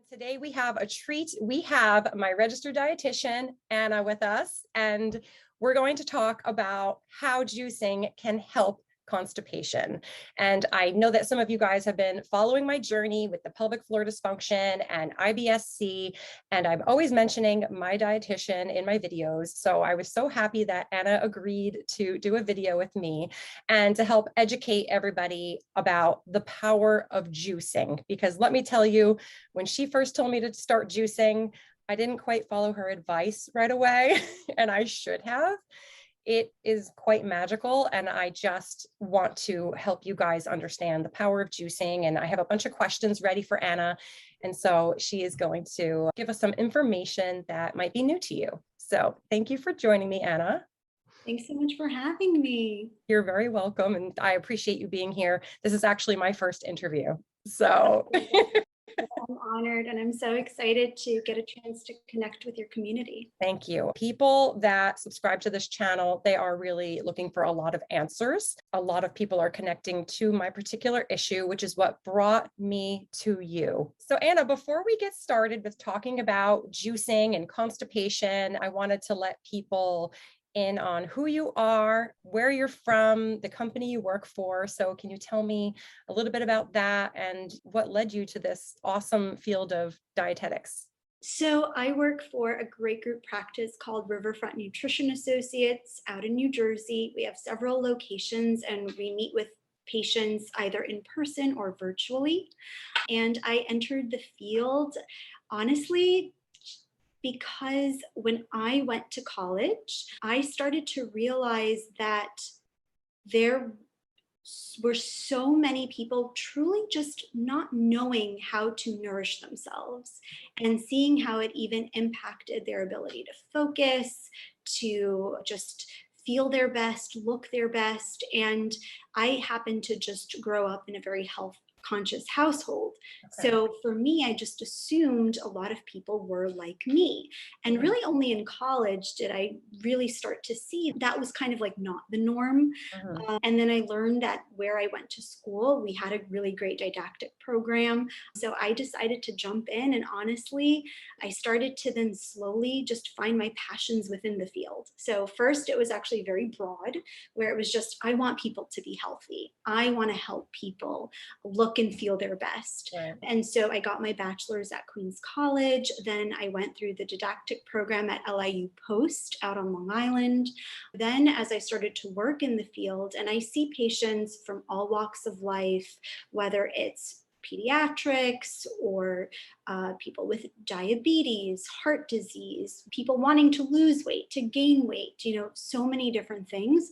Today we have a treat. We have my registered dietitian, Anna, with us, and we're going to talk about how juicing can help constipation. And I know that some of you guys have been following my journey with the pelvic floor dysfunction and IBS-C, and I'm always mentioning my dietitian in my videos. So I was so happy that Anna agreed to do a video with me and to help educate everybody about the power of juicing. Because let me tell you, when she first told me to start juicing, I didn't quite follow her advice right away, and I should have. It is quite magical, and I just want to help you guys understand the power of juicing. And I have a bunch of questions ready for Anna, and so she is going to give us some information that might be new to you. So thank you for joining me, Anna. Thanks so much for having me. You're very welcome, and I appreciate you being here. This is actually my first interview, so I'm honored, and I'm so excited to get a chance to connect with your community. thank you. People that subscribe to this channel, they are really looking for a lot of answers. A lot of people are connecting to my particular issue, which is what brought me to you. So Anna, before we get started with talking about juicing and constipation, I wanted to let people in on who you are, where you're from, the company you work for. So can you tell me a little bit about that and what led you to this awesome field of dietetics? So I work for a great group practice called Riverfront Nutrition Associates out in New Jersey. We have several locations, and we meet with patients either in person or virtually. And I entered the field, honestly, because when I went to college, I started to realize that there were so many people truly just not knowing how to nourish themselves, and seeing how it even impacted their ability to focus, to just feel their best, look their best. And I happened to just grow up in a very health conscious household. Okay. So for me, I just assumed a lot of people were like me. And really only in college did I really start to see that was kind of like not the norm. And then I learned that where I went to school, we had a really great didactic program. So I decided to jump in, and honestly, I started to then slowly just find my passions within the field. So first it was actually very broad, where it was just, I want people to be healthy. I want to help people look and feel their best. Right. And so I got my bachelor's at Queens College. Then I went through the didactic program at LIU Post out on Long Island. Then as I started to work in the field, and I see patients from all walks of life, whether it's pediatrics or people with diabetes, heart disease, people wanting to lose weight, to gain weight, so many different things.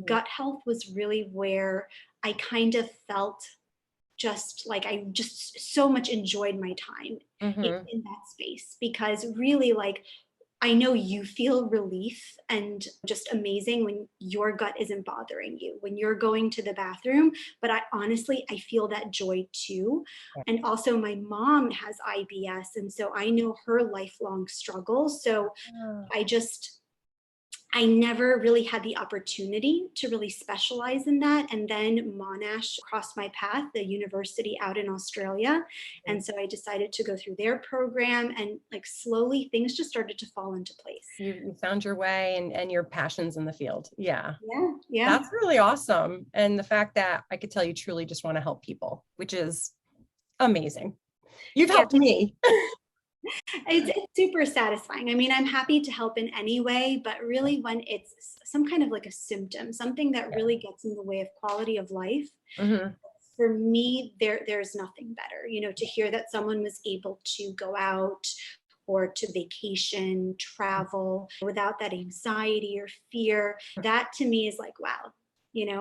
Gut health was really where I kind of felt just like I just so much enjoyed my time in that space, because really, like, I know you feel relief and just amazing when your gut isn't bothering you, when you're going to the bathroom. But I honestly, I feel that joy too. And also my mom has IBS, and so I know her lifelong struggles. So I never really had the opportunity to really specialize in that. And then Monash crossed my path, the university out in Australia. And so I decided to go through their program, and like slowly things just started to fall into place. You found your way and your passions in the field. Yeah. Yeah. That's really awesome. And the fact that I could tell you truly just want to help people, which is amazing. You've helped me. It's super satisfying. I mean, I'm happy to help in any way, but really when it's some kind of like a symptom, something that really gets in the way of quality of life, for me, there's nothing better, to hear that someone was able to go out or to vacation, travel without that anxiety or fear. That to me is like, wow,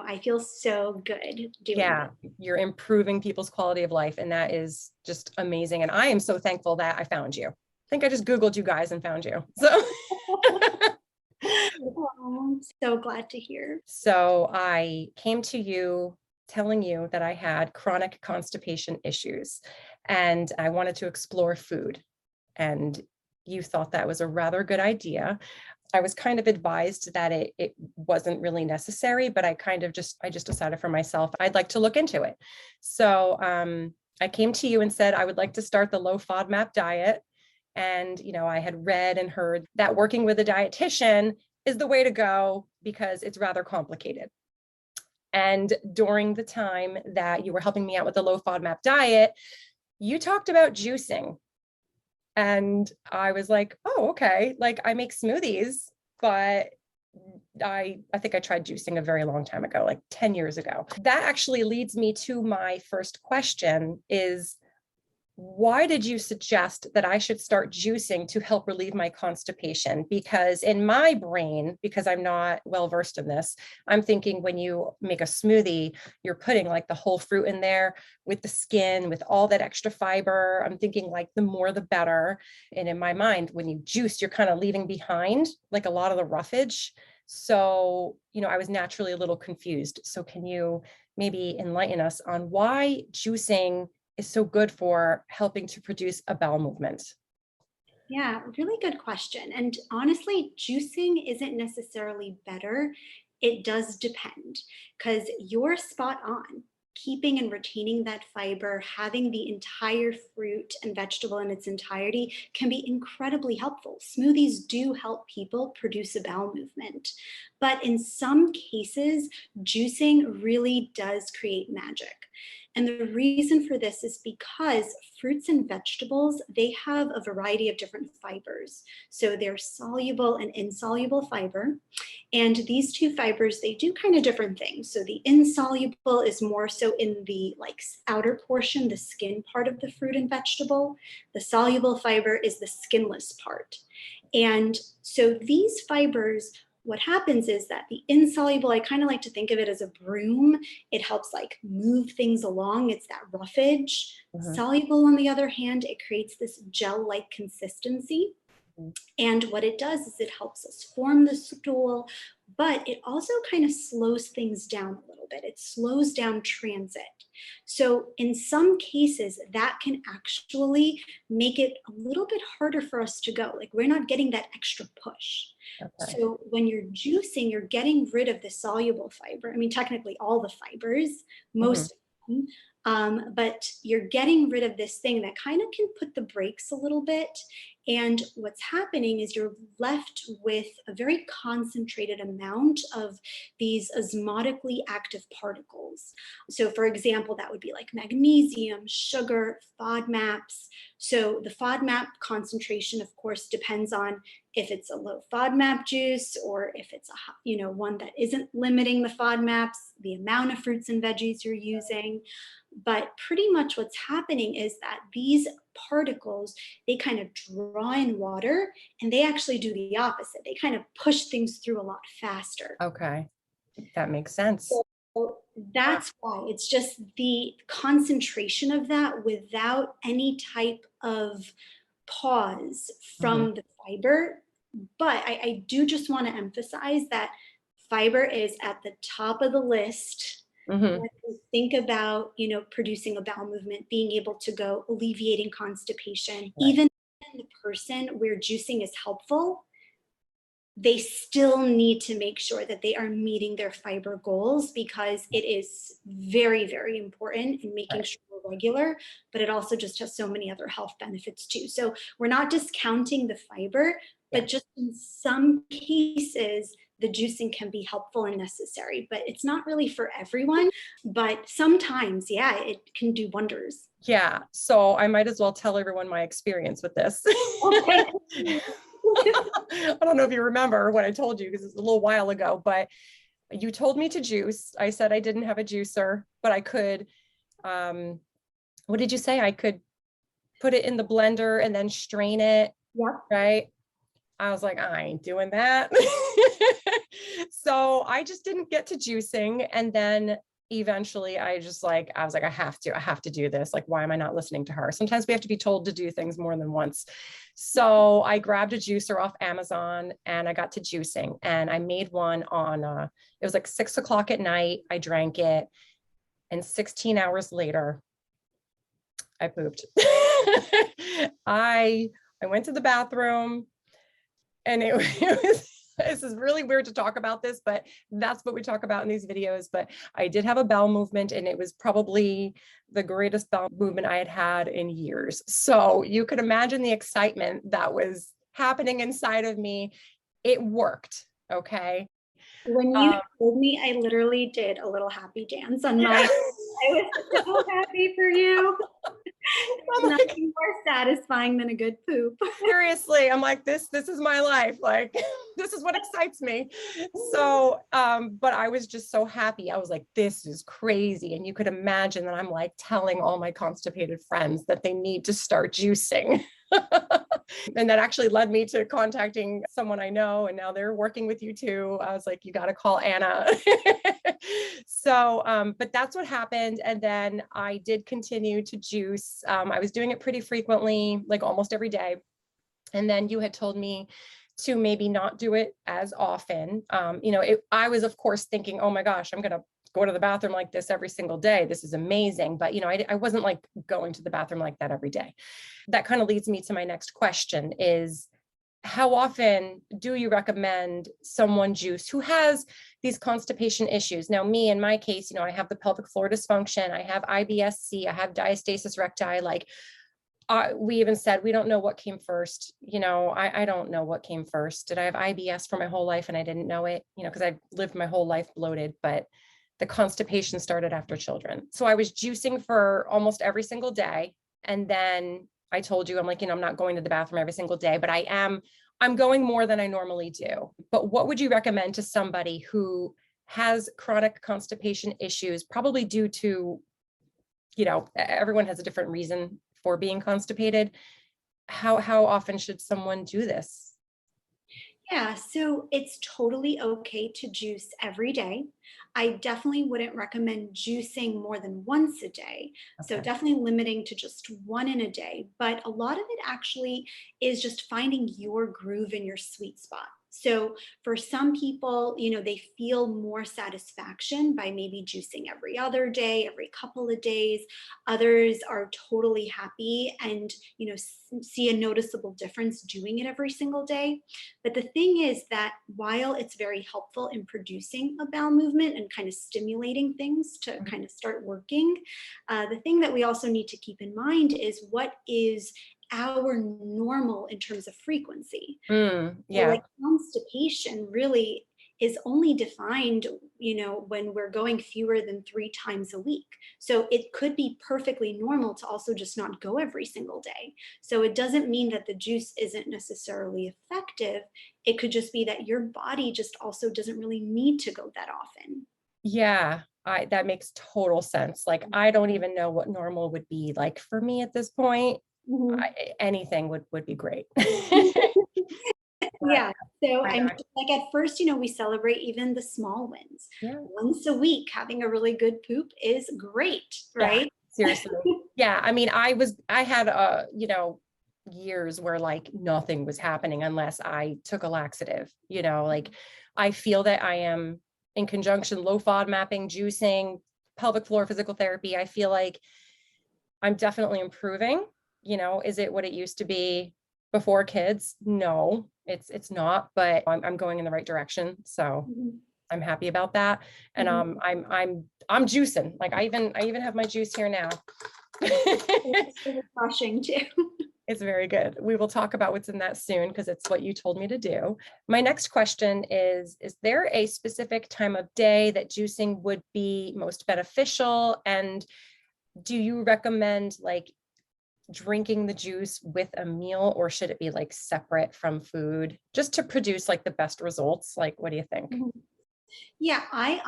I feel so good doing that. You're improving people's quality of life, and that is just amazing. And I am so thankful that I found you. I think I just Googled you guys and found you. So I'm so glad to hear. So I came to you telling you that I had chronic constipation issues, and I wanted to explore food. And you thought that was a rather good idea. I was kind of advised that it wasn't really necessary, but I just decided for myself, I'd like to look into it. So I came to you and said, I would like to start the low FODMAP diet. And, I had read and heard that working with a dietitian is the way to go because it's rather complicated. And during the time that you were helping me out with the low FODMAP diet, you talked about juicing. And I was like, oh, okay. Like I make smoothies, but I think I tried juicing a very long time ago, like 10 years ago. That actually leads me to my first question is, why did you suggest that I should start juicing to help relieve my constipation? Because in my brain, because I'm not well versed in this, I'm thinking when you make a smoothie, you're putting like the whole fruit in there with the skin, with all that extra fiber. I'm thinking like the more the better. And in my mind, when you juice, you're kind of leaving behind like a lot of the roughage. So, I was naturally a little confused. So can you maybe enlighten us on why juicing is so good for helping to produce a bowel movement? Yeah, really good question. And honestly, juicing isn't necessarily better. It does depend because you're spot on. Keeping and retaining that fiber, having the entire fruit and vegetable in its entirety can be incredibly helpful. Smoothies do help people produce a bowel movement. But in some cases, juicing really does create magic. And the reason for this is because fruits and vegetables, they have a variety of different fibers. So they're soluble and insoluble fiber. And these two fibers, they do kind of different things. So the insoluble is more so in the outer portion, the skin part of the fruit and vegetable. The soluble fiber is the skinless part. And so these fibers, what happens is that the insoluble, I kind of like to think of it as a broom. It helps move things along. It's that roughage. Soluble, on the other hand, it creates this gel-like consistency. And what it does is it helps us form the stool, but it also kind of slows things down a little bit. It slows down transit. So in some cases, that can actually make it a little bit harder for us to go. Like we're not getting that extra push. Okay. So when you're juicing, you're getting rid of the soluble fiber. I mean, technically all the fibers, most of them. But you're getting rid of this thing that kind of can put the brakes a little bit. And what's happening is you're left with a very concentrated amount of these osmotically active particles. So for example, that would be like magnesium, sugar, FODMAPs. So the FODMAP concentration, of course, depends on if it's a low FODMAP juice or if it's a one that isn't limiting the FODMAPs, the amount of fruits and veggies you're using. But pretty much what's happening is that these particles, they kind of draw in water and they actually do the opposite. They kind of push things through a lot faster. Okay, that makes sense. So that's why it's just the concentration of that without any type of pause from the fiber. But I do just want to emphasize that fiber is at the top of the list. When you think about, producing a bowel movement, being able to go alleviating constipation, right. Even in the person where juicing is helpful, they still need to make sure that they are meeting their fiber goals because it is very, very important in making sure we're regular, but it also just has so many other health benefits too. So we're not discounting the fiber, but just in some cases, the juicing can be helpful and necessary, but it's not really for everyone. But sometimes, it can do wonders. Yeah. So I might as well tell everyone my experience with this. Okay. I don't know if you remember what I told you because it's a little while ago, but you told me to juice. I said I didn't have a juicer, but I could, what did you say? I could put it in the blender and then strain it. Yep. Right. I was like, I ain't doing that. So I just didn't get to juicing. And then eventually I was like, I have to do this. Like, why am I not listening to her? Sometimes we have to be told to do things more than once. So I grabbed a juicer off Amazon and I got to juicing and I made one on, it was like 6 o'clock at night. I drank it and 16 hours later, I pooped. I went to the bathroom and it was this is really weird to talk about this, but that's what we talk about in these videos. But I did have a bowel movement, and it was probably the greatest bowel movement I had had in years. So you could imagine the excitement that was happening inside of me. It worked. Okay. When you told me, I literally did a little happy dance on my, I was so happy for you. There's nothing more satisfying than a good poop. Seriously, I'm like, this is my life. Like, this is what excites me. So, but I was just so happy. I was like, this is crazy. And you could imagine that I'm like telling all my constipated friends that they need to start juicing. And that actually led me to contacting someone I know, and now they're working with you too. I was like, you got to call Anna. So, but that's what happened. And then I did continue to juice. I was doing it pretty frequently, like almost every day. And then you had told me to maybe not do it as often. I was of course thinking, oh my gosh, I'm going to go to the bathroom like this every single day. This is amazing. But, I wasn't like going to the bathroom like that every day. That kind of leads me to my next question is, how often do you recommend someone juice who has these constipation issues? Now, me, in my case, I have the pelvic floor dysfunction. I have IBS-C. I have diastasis recti. Like, we even said, we don't know what came first. I don't know what came first. Did I have IBS for my whole life and I didn't know it? Because I've lived my whole life bloated, but the constipation started after children. So I was juicing for almost every single day. And then I told you, I'm like, I'm not going to the bathroom every single day, but I'm going more than I normally do. But what would you recommend to somebody who has chronic constipation issues, probably due to, everyone has a different reason for being constipated? How often should someone do this? Yeah, so it's totally okay to juice every day. I definitely wouldn't recommend juicing more than once a day. So Okay. definitely limiting to just one in a day. But a lot of it actually is just finding your groove and your sweet spot. So for some people, they feel more satisfaction by maybe juicing every other day, every couple of days. Others are totally happy and, see a noticeable difference doing it every single day. But the thing is that while it's very helpful in producing a bowel movement and kind of stimulating things to kind of start working, the thing that we also need to keep in mind is what is our normal in terms of frequency. So Yeah. like constipation really is only defined, when we're going fewer than 3 times a week. So it could be perfectly normal to also just not go every single day. So it doesn't mean that the juice isn't necessarily effective. It could just be that your body just also doesn't really need to go that often. Yeah, that makes total sense. Like, I don't even know what normal would be like for me at this point. Mhm. Anything would be great. But Yeah. So I I'm know. like at first, we celebrate even the small wins. Yeah. Once a week, having a really good poop is great, Yeah, right? seriously. Yeah. I mean, I had years where like nothing was happening unless I took a laxative, like I feel that I am, in conjunction, low FODMAPing, juicing, pelvic floor physical therapy. I feel like I'm definitely improving. Is it what it used to be before kids? No, it's not, but I'm going in the right direction. So Mhm. I'm happy about that. And Mhm. I'm juicing. Like, I even have my juice here now. It's so refreshing too. It's very good. We will talk about what's in that soon because it's what you told me to do. My next question is there a specific time of day that juicing would be most beneficial? And do you recommend like drinking the juice with a meal, or should it be like separate from food just to produce like the best results? Like, what do you think? Mhm. Yeah, I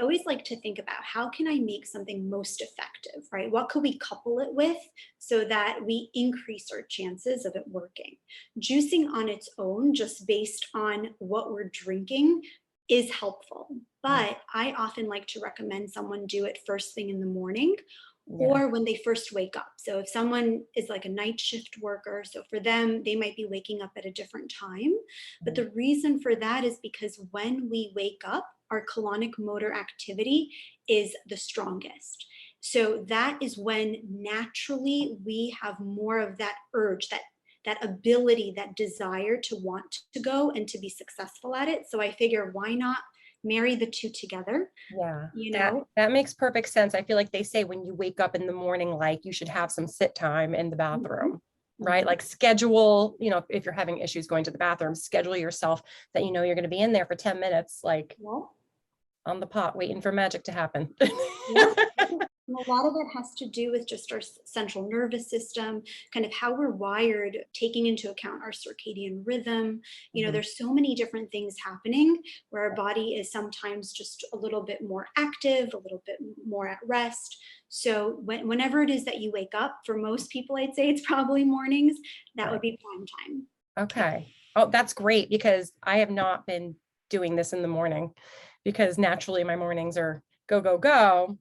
always like to think about how can I make something most effective, right? What could we couple it with so that we increase our chances of it working? Juicing on its own, just based on what we're drinking, is helpful. But I often like to recommend someone do it first thing in the morning Yeah. or when they first wake up. So if someone is like a night shift worker, so for them, they might be waking up at a different time. But the reason for that is because when we wake up, our colonic motor activity is the strongest. So that is when naturally we have more of that urge, that ability, that desire to want to go and to be successful at it. So I figure, why not marry the two together? Yeah, You that know, that makes perfect sense. I feel like they say when you wake up in the morning, like you should have some sit time in the Mhm. bathroom, right? Mhm. Like schedule, if you're having issues going to the bathroom, schedule yourself that you're going to be in there for 10 minutes, like Well, on the pot, waiting for magic to happen. yeah. And a lot of it has to do with just our central nervous system, kind of how we're wired, taking into account our circadian rhythm. Mhm. There's so many different things happening where our body is sometimes just a little bit more active, a little bit more at rest. So whenever it is that you wake up, for most people, I'd say it's probably mornings, that would Right. be prime time. Okay. Oh, that's great because I have not been doing this in the morning because naturally my mornings are go, go, go.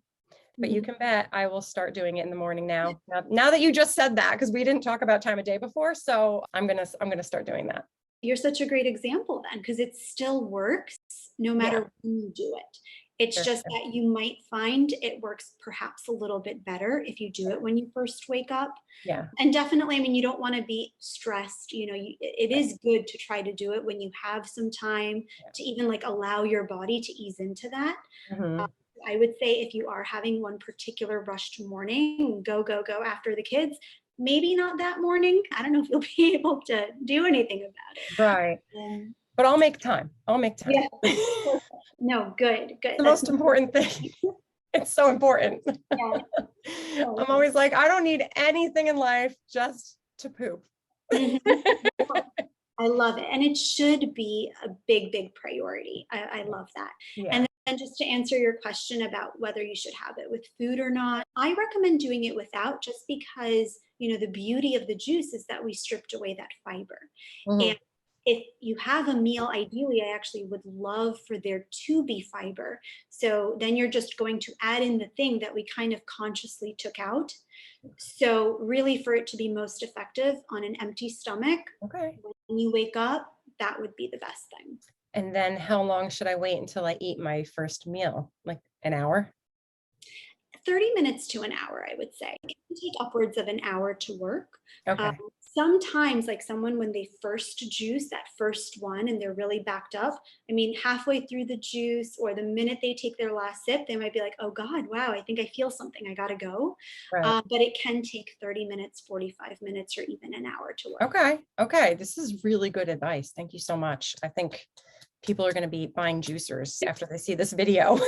But you Mhm. can bet I will start doing it in the morning now. Now that you just said that, because we didn't talk about time of day before. So I'm gonna start doing that. You're such a great example then, because it still works no Yeah. matter when you do it. It's Sure. just that you might find it works perhaps a little bit better if you do it when you first wake up. Yeah. And definitely, I mean, you don't want to be stressed. It Right. is good to try to do it when you have some time Yeah. to even like allow your body to ease into that. Uh, Mhm. I would say if you are having one particular rushed morning, go, go, go after the kids, maybe not that morning. I don't know if you'll be able to do anything about it. Right. Um, But I'll make time. I'll make time. yeah. No, good, good. The That's most important thing. It's so important. yeah. I'm Oh, always like, I don't need anything in life just to poop. mhm. I love it. And it should be a big, big priority. I love that. Yeah. And then just to answer your question about whether you should have it with food or not, I recommend doing it without just because, the beauty of the juice is that we stripped away that fiber. Mhm. And if you have a meal, ideally, I actually would love for there to be fiber. So then you're just going to add in the thing that we kind of consciously took out. So, really, for it to be most effective on an empty stomach, Okay. when you wake up, that would be the best thing. And then how long should I wait until I eat my first meal? Like an hour? 30 minutes to an hour, I would say. It can take upwards of an hour to work. Um, Okay. Sometimes, like someone, when they first juice that first one and they're really backed up, I mean, halfway through the juice or the minute they take their last sip, they might be like, oh God, wow, I think I feel something. I got to go. Right. But it can take 30 minutes, 45 minutes, or even an hour to work. Okay. Okay. This is really good advice. Thank you so much. I think people are going to be buying juicers after they see this video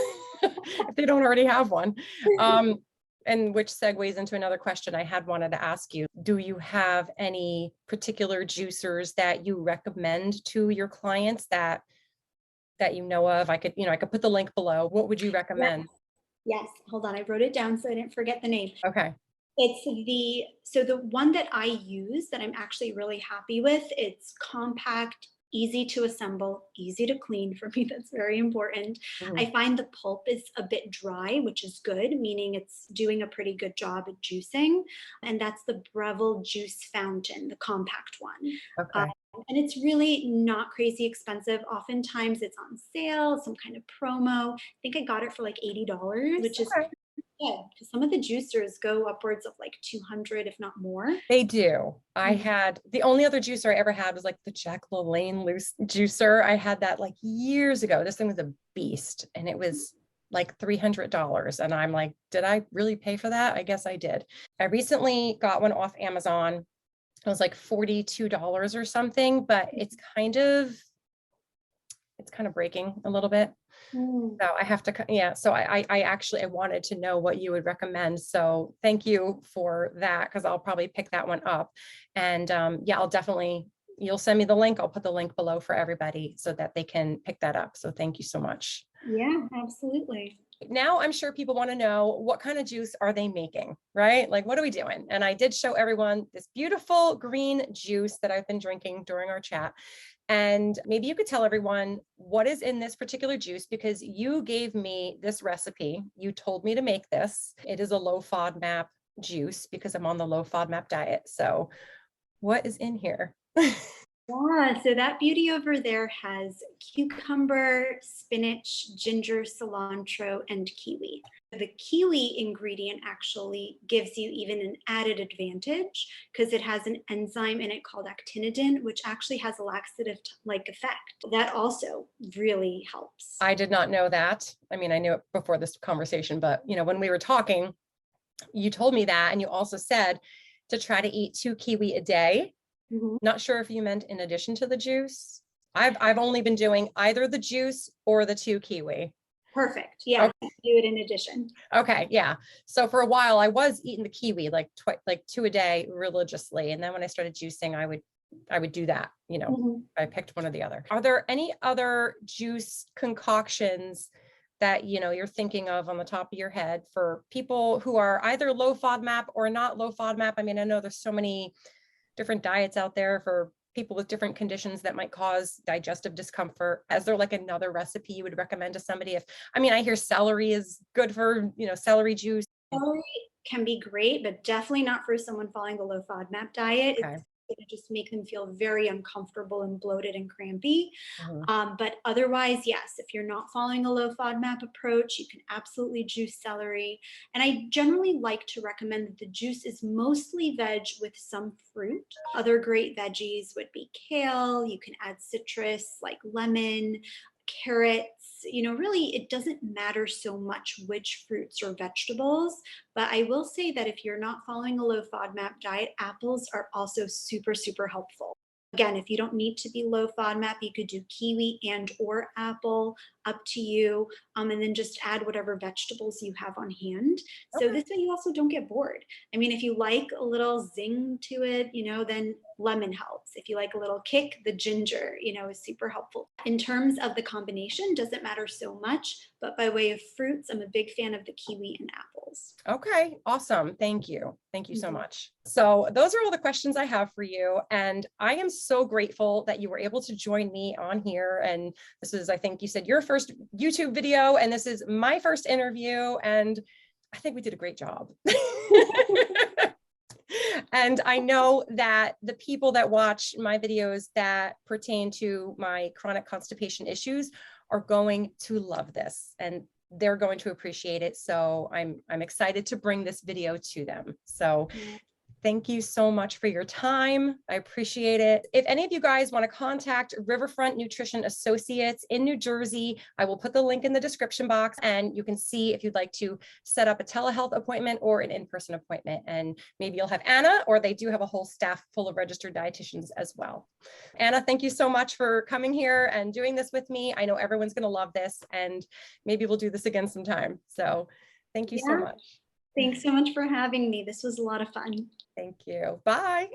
if they don't already have one. Um, and which segues into another question I had wanted to ask you. Do you have any particular juicers that you recommend to your clients that you know of? I could put the link below. What would you Yes, recommend? yes. Hold on, I wrote it down so I didn't forget the name. Okay. So the one that I use that I'm actually really happy with, it's compact, easy to assemble, easy to clean. For me, that's very important. Mhm. I find the pulp is a bit dry, which is good, meaning it's doing a pretty good job at juicing. And that's the Breville Juice Fountain, the compact one. Uh, Okay. and it's really not crazy expensive. Oftentimes it's on sale, some kind of promo. I think I got it for like $80, which is Okay. good because some of the juicers go upwards of like 200, if not more. They do. I Mhm. had the only other juicer I ever had was like the Jack LaLanne loose juicer. I had that like years ago. This thing was a beast and it was like $300. And I'm like, did I really pay for that? I guess I did. I recently got one off Amazon. It was like $42 or something, but it's kind of breaking a little bit. Mm. So I have to, yeah. So I actually, I wanted to know what you would recommend. So thank you for that, because I'll probably pick that one up. And yeah, you'll send me the link. I'll put the link below for everybody so that they can pick that up. So thank you so much. Yeah, absolutely. Now I'm sure people want to know what kind of juice are they making, right? Like, what are we doing? And I did show everyone this beautiful green juice that I've been drinking during our chat. And maybe you could tell everyone what is in this particular juice because you gave me this recipe. You told me to make this. It is a low FODMAP juice because I'm on the low FODMAP diet. So what is in here? Yeah, so that beauty over there has cucumber, spinach, ginger, cilantro, and kiwi. The kiwi ingredient actually gives you even an added advantage because it has an enzyme in it called actinidin, which actually has a laxative-like effect. That also really helps. I did not know that. I mean, I knew it before this conversation, but when we were talking, you told me that, and you also said to try to eat 2 kiwi a day. Mhm. Not sure if you meant in addition to the juice. I've only been doing either the juice or the 2 kiwi. Perfect. Yeah, do it in addition. Okay, yeah. So for a while I was eating the kiwi like 2 a day religiously, and then when I started juicing, I would do that. I picked one or the other. Are there any other juice concoctions that you're thinking of on the top of your head for people who are either low FODMAP or not low FODMAP? I mean, I know there's so many different diets out there for people with different conditions that might cause digestive discomfort. Is there like another recipe you would recommend to somebody? I hear celery is good for, celery juice. Celery can be great, but definitely not for someone following the low FODMAP diet. Okay. It's going to just make them feel very uncomfortable and bloated and crampy. Mhm. But otherwise, yes, if you're not following a low FODMAP approach, you can absolutely juice celery. And I generally like to recommend that the juice is mostly veg with some fruit. Other great veggies would be kale. You can add citrus like lemon, carrots. Really, it doesn't matter so much which fruits or vegetables, but I will say that if you're not following a low FODMAP diet, apples are also super, super helpful. Again, if you don't need to be low FODMAP, you could do kiwi and or apple, up to you, and then just add whatever vegetables you have on hand. So Okay. this way you also don't get bored. I mean, if you like a little zing to it, then lemon helps. If you like a little kick, the ginger, is super helpful. In terms of the combination, doesn't matter so much, but by way of fruits, I'm a big fan of the kiwi and apples. Okay, awesome. Thank you. Thank you so Mhm. much. So those are all the questions I have for you. And I am so grateful that you were able to join me on here. And this is, I think you said, your first YouTube video, and this is my first interview. And I think we did a great job. And I know that the people that watch my videos that pertain to my chronic constipation issues are going to love this, and they're going to appreciate it. So I'm excited to bring this video to them. So thank you so much for your time. I appreciate it. If any of you guys want to contact Riverfront Nutrition Associates in New Jersey, I will put the link in the description box, and you can see if you'd like to set up a telehealth appointment or an in-person appointment. And maybe you'll have Anna, or they do have a whole staff full of registered dietitians as well. Anna, thank you so much for coming here and doing this with me. I know everyone's going to love this, and maybe we'll do this again sometime. So thank you so Yeah, much. thanks so much for having me. This was a lot of fun. Thank you. Bye.